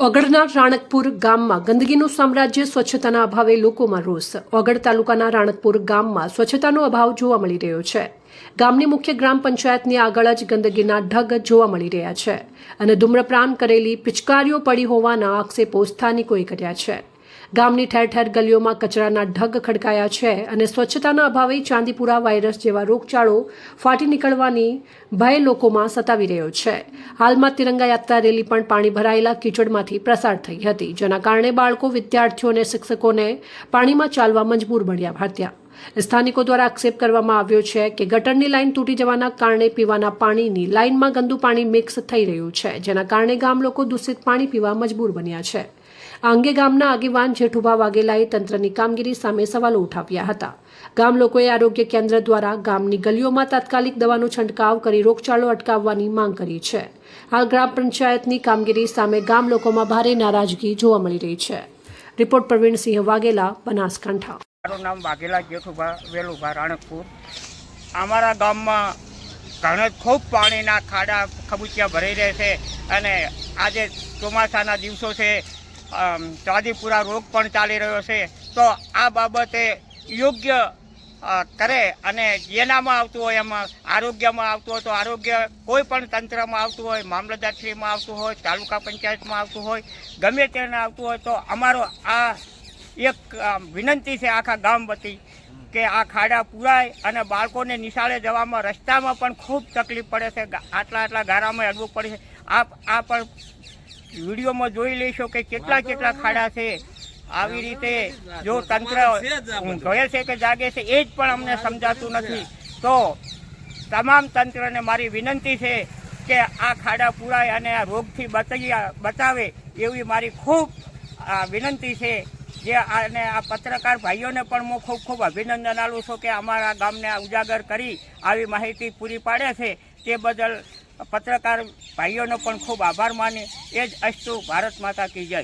ઓગળના રાણકપુર ગામમાં ગંદકીનું સામ્રાજ્ય, સ્વચ્છતાના અભાવે લોકોમાં રોષ। ઓગળ તાલુકાના રાણકપુર ગામમાં સ્વચ્છતાનો અભાવ જોવા મળી રહ્યો છે। ગામની મુખ્ય ગ્રામ પંચાયતની આગળ જ ગંદકીના ઢગ જોવા મળી રહ્યા છે અને ધૂમ્રપાન કરેલી પિચકારીઓ પડી હોવાના આક્ષેપો સ્થાનિકોએ કર્યા છે। ગામની ઠેર ઠેર ગલીઓમાં કચરાના ઢગ ખડકાયા છે અને સ્વચ્છતાના અભાવે ચાંદીપુરા વાયરસ જેવા રોગચાળો ફાટી નીકળવાની ભય લોકોમાં સતાવી રહ્યો છે। હાલમાં તિરંગા યાત્રા રેલી પણ પાણી ભરાયેલા કીચડમાંથી પ્રસાર થઈ હતી, જેના કારણે બાળકો, વિદ્યાર્થીઓ અને શિક્ષકોને પાણીમાં ચાલવા મજબૂર બન્યા હતા। સ્થાનિકો દ્વારા આક્ષેપ કરવામાં આવ્યો છે કે ગટરની લાઇન તૂટી જવાના કારણે પીવાના પાણીની લાઇનમાં ગંદુ પાણી મિક્સ થઈ રહ્યું છે, જેના કારણે ગામ લોકો દૂષિત પાણી પીવા મજબૂર બન્યા છે। આ અંગે ગામના આગેવાન જેઠુભા વાઘેલાએ તંત્રની કામગીરી સામે સવાલો ઉઠાવ્યા હતા। ગામ લોકોએ આરોગ્ય કેન્દ્ર દ્વારા ગામની ગલીઓમાં તાત્કાલિક દવાનો છંટકાવ કરી રોગચાળો અટકાવવાની માંગ કરી છે। હાલ ગ્રામ પંચાયતની કામગીરી સામે ગામ લોકોમાં ભારે નારાજગી જોવા મળી રહી છે। રિપોર્ટ પ્રવીણસિંહ વાઘેલા, બનાસકાંઠા। મારું નામ વાઘેલા જેઠુભા વેલુભા રાણકપુર। અમારા ગામમાં ઘણા ખૂબ પાણીના ખાડા ખબૂચિયા ભરાઈ રહે છે અને આજે ચોમાસાના દિવસો છે, ચાંદીપુરા રોગ પણ ચાલી રહ્યો છે। તો આ બાબતે યોગ્ય કરે અને જેનામાં આવતું હોય એમાં આરોગ્યમાં આવતું હોય તો આરોગ્ય, કોઈ પણ તંત્રમાં આવતું હોય, મામલતદારશ્રીમાં આવતું હોય, તાલુકા પંચાયતમાં આવતું હોય, ગમે તેને આવતું હોય તો અમારો આ એક વિનંતી છે આખા ગામ વતી કે આ ખાડા પૂરાય અને બાળકોને નિશાળે જવામાં રસ્તામાં પણ ખૂબ તકલીફ પડે છે। આટલા ગારામાં અડવું પડે છે। આ પણ વિડીયોમાં જોઈ લેશો કે કેટલા ખાડા છે। આવી રીતે જો તંત્ર જોયે છે કે જાગે છે એ જ પણ અમને સમજાતું નથી। તો તમામ તંત્રને મારી વિનંતી છે કે આ ખાડા પૂરાય અને આ રોગથી બચાવે એવી મારી ખૂબ વિનંતી છે। અને આ પત્રકાર ભાઈઓને પણ હું ખૂબ અભિનંદન આપું છું કે અમારા ગામને ઉજાગર કરી આવી માહિતી પૂરી પાડે છે, તે બદલ પત્રકાર ભાઈઓનો પણ ખૂબ આભાર માની। એ જ અસ્તુ, ભારત માતા કી જય।